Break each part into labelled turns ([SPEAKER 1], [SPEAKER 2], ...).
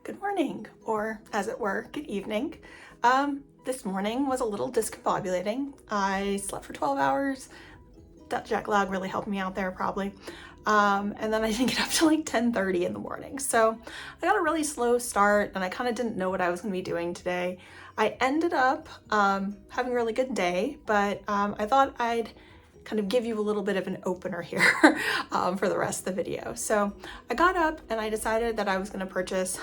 [SPEAKER 1] good morning, or as it were, good evening. This morning was a little discombobulating. I slept for 12 hours. That jet lag really helped me out there probably. And then I didn't get up till like 10:30 in the morning. So I got a really slow start and I kind of didn't know what I was gonna be doing today. I ended up having a really good day, but I thought I'd kind of give you a little bit of an opener here for the rest of the video. So I got up and I decided that I was gonna purchase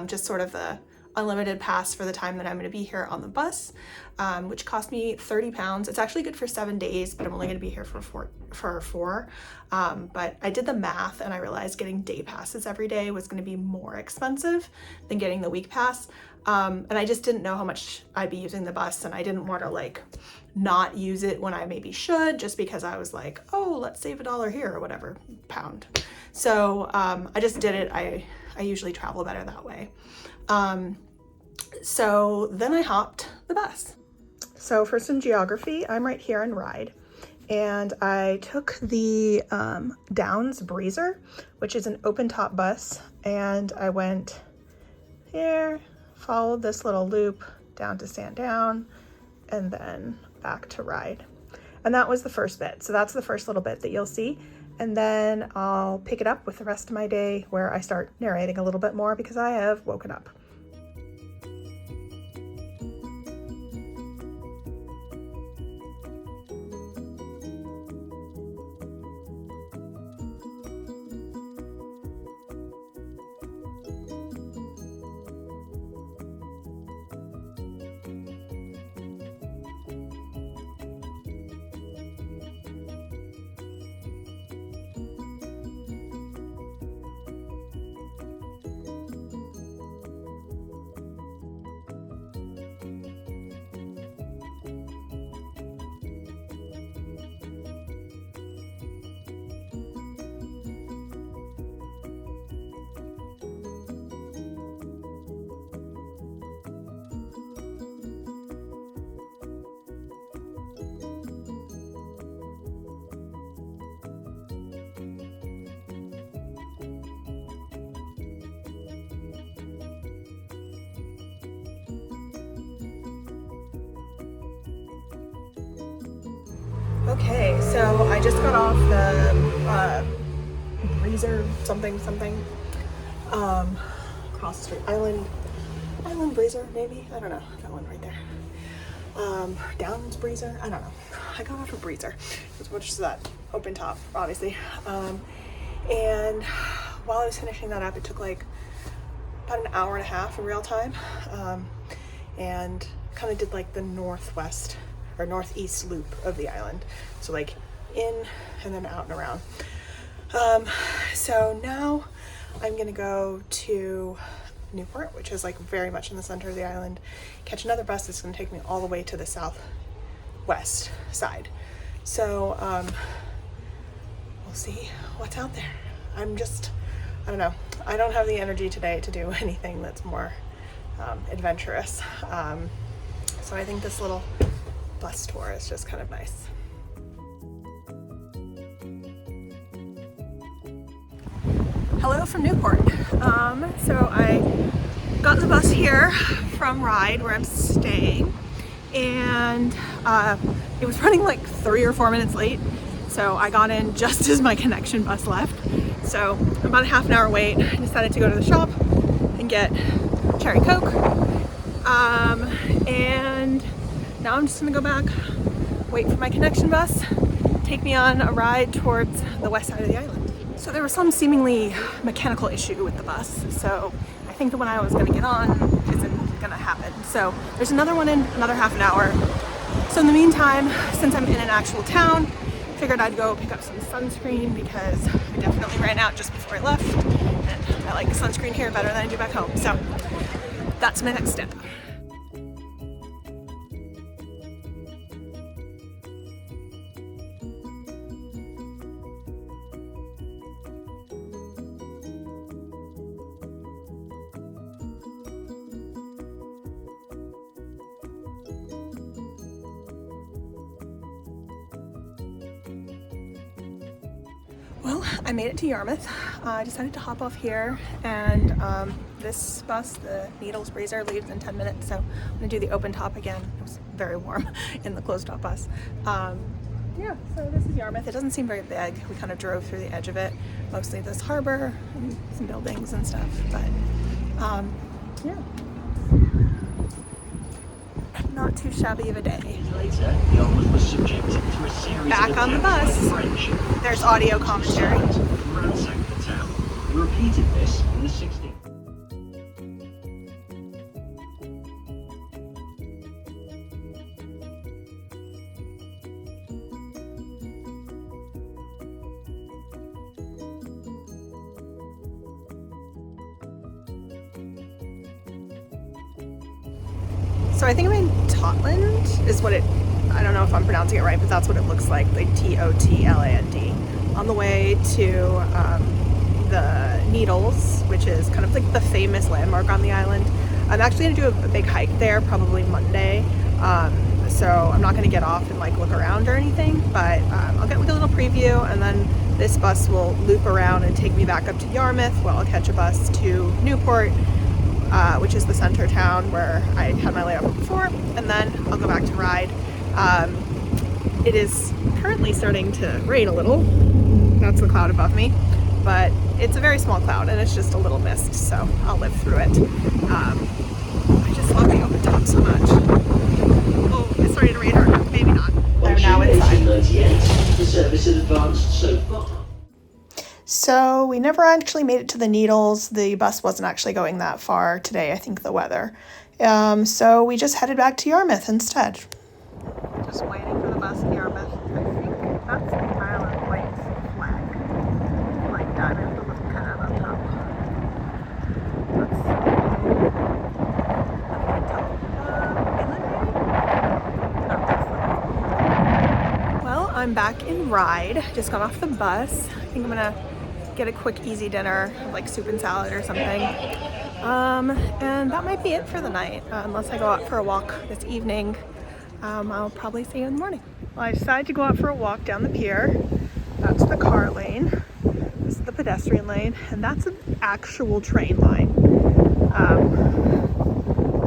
[SPEAKER 1] just sort of the unlimited pass for the time that I'm gonna be here on the bus, which cost me 30 pounds. It's actually good for 7 days, but I'm only gonna be here for four. But I did the math and I realized getting day passes every day was gonna be more expensive than getting the week pass. And I just didn't know how much I'd be using the bus, and I didn't want to like not use it when I maybe should, just because I was like, oh, let's save $1 here or whatever, pound. So I just did it. I usually travel better that way. So then I hopped the bus. So for some geography, I'm right here in Ryde, and I took the Downs Breezer, which is an open top bus, and I went here, followed this little loop down to Sandown, and then back to Ryde. And that was the first bit. So that's the first little bit that you'll see. And then I'll pick it up with the rest of my day where I start narrating a little bit more because I have woken up. Okay, so I just got off the Breezer something across the street. Island Breezer, maybe? I don't know, that one right there. Downs Breezer, I don't know. I got off a Breezer, which is that open top, obviously. And while I was finishing that up, it took like about an hour and a half in real time, and kind of did like the northwest or northeast loop of the island. So like in and then out and around. So now I'm gonna go to Newport, which is like very much in the center of the island, catch another bus that's gonna take me all the way to the southwest side. So we'll see what's out there. I don't know. I don't have the energy today to do anything that's more adventurous. So I think this little bus tour is just kind of nice. Hello from Newport. So I got the bus here from Ryde where I'm staying, and it was running like 3 or 4 minutes late. So I got in just as my connection bus left. So about a half an hour wait, I decided to go to the shop and get cherry Coke. And now I'm just gonna go back, wait for my connection bus, take me on a ride towards the west side of the island. So there was some seemingly mechanical issue with the bus, so I think the one I was gonna get on isn't gonna happen. So there's another one in another half an hour. So in the meantime, since I'm in an actual town, I figured I'd go pick up some sunscreen because I definitely ran out just before I left, and I like sunscreen here better than I do back home. So that's my next step. Well, I made it to Yarmouth. I decided to hop off here and this bus, the Needles Breezer, leaves in 10 minutes, so I'm gonna do the open top again. It was very warm in the closed top bus. Yeah, so this is Yarmouth. It doesn't seem very big. We kind of drove through the edge of it, mostly this harbor and some buildings and stuff, but yeah. Not too shabby of a day.
[SPEAKER 2] Later, Yarmouth was subjected to a series
[SPEAKER 1] Back
[SPEAKER 2] of
[SPEAKER 1] on the
[SPEAKER 2] attacks
[SPEAKER 1] bus.
[SPEAKER 2] by the French.
[SPEAKER 1] There's audio commentary.
[SPEAKER 2] Ransacked the town. We repeated this in the 16th.
[SPEAKER 1] So I think I'm in Totland is what it, I don't know if I'm pronouncing it right, but that's what it looks like Totland, on the way to the Needles, which is kind of like the famous landmark on the island. I'm actually gonna do a big hike there, probably Monday. So I'm not gonna get off and like look around or anything, but I'll get like a little preview, and then this bus will loop around and take me back up to Yarmouth, where I'll catch a bus to Newport, which is the center town where I had my layover before, and then I'll go back to Ryde. It is currently starting to rain a little. That's the cloud above me, but it's a very small cloud and it's just a little mist, so I'll live through it. I just love the open top so much. Oh, it's starting to rain hard. Maybe not. I'm now inside.
[SPEAKER 2] The service had advanced so far.
[SPEAKER 1] So we never actually made it to the Needles. The bus wasn't actually going that far today, I think the weather. So we just headed back to Yarmouth instead. Just waiting for the bus in Yarmouth. I think that's the Isle of Wight flag. Like diamond with a little cat on top. Well, I'm back in Ryde. Just got off the bus. I think I'm gonna get a quick easy dinner, like soup and salad or something. And that might be it for the night, unless I go out for a walk this evening. I'll probably see you in the morning. Well, I decided to go out for a walk down the pier. That's the car lane. This is the pedestrian lane, and that's an actual train line.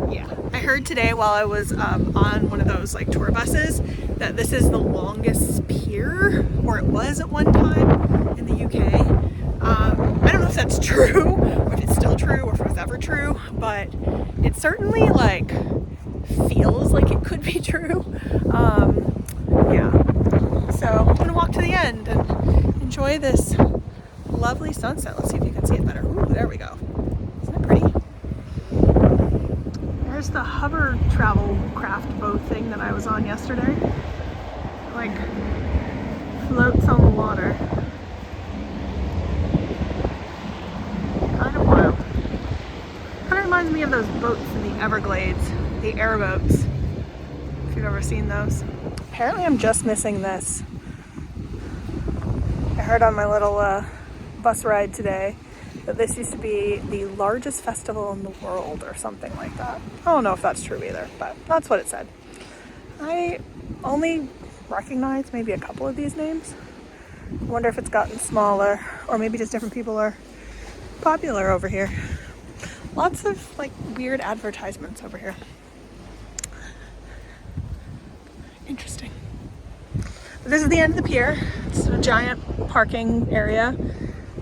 [SPEAKER 1] Yeah, I heard today while I was on one of those like tour buses that this is the longest pier, or it was at one time in the UK. I don't know if that's true, or if it's still true, or if it was ever true, but it certainly like feels like it could be true. Yeah, so I'm gonna walk to the end and enjoy this lovely sunset. Let's see if you can see it better. Ooh, there we go. Isn't it pretty? There's the hover travel craft boat thing that I was on yesterday. It, like, floats on the water. Kind of wild. Kind of reminds me of those boats in the Everglades, the airboats, if you've ever seen those. Apparently I'm just missing this. I heard on my little bus ride today that this used to be the largest festival in the world or something like that. I don't know if that's true either, but that's what it said. I only recognize maybe a couple of these names. I wonder if it's gotten smaller, or maybe just different people are popular over here. Lots of like weird advertisements over here. Interesting. This is the end of the pier. It's a giant parking area,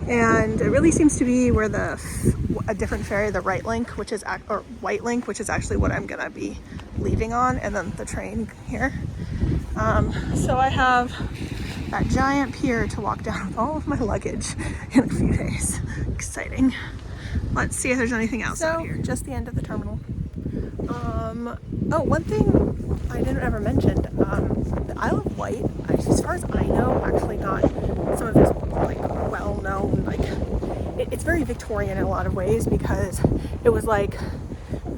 [SPEAKER 1] and it really seems to be where a different ferry, the Wight Link, which is actually what I'm gonna be leaving on, and then the train here. So I have that giant pier to walk down with all of my luggage in a few days. Exciting. Let's see if there's anything else out here. Just the end of the terminal. Oh, one thing I didn't ever mention, the Isle of Wight, as far as I know, actually got some of this like well-known, like it's very Victorian in a lot of ways, because it was like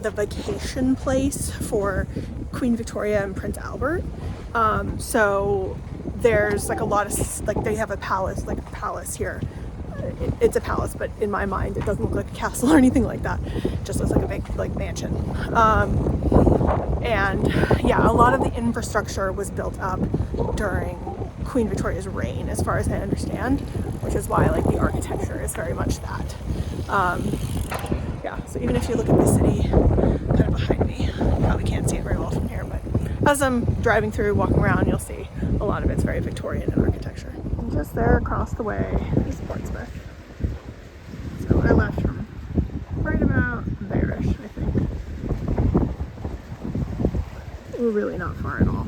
[SPEAKER 1] the vacation place for Queen Victoria and Prince Albert. So there's like a lot of, like they have a palace here. It's a palace, but in my mind it doesn't look like a castle or anything like that. It just looks like a big like mansion. And yeah, a lot of the infrastructure was built up during Queen Victoria's reign, as far as I understand, which is why like the architecture is very much that. Yeah, yeah, so even if you look at the city kind of behind me, you probably can't see it very well from here, but as I'm driving through, walking around, you'll see a lot of it's very Victorian in architecture. And just there across the way is Portsmouth. So I left from right about there-ish, I think. We're really not far at all.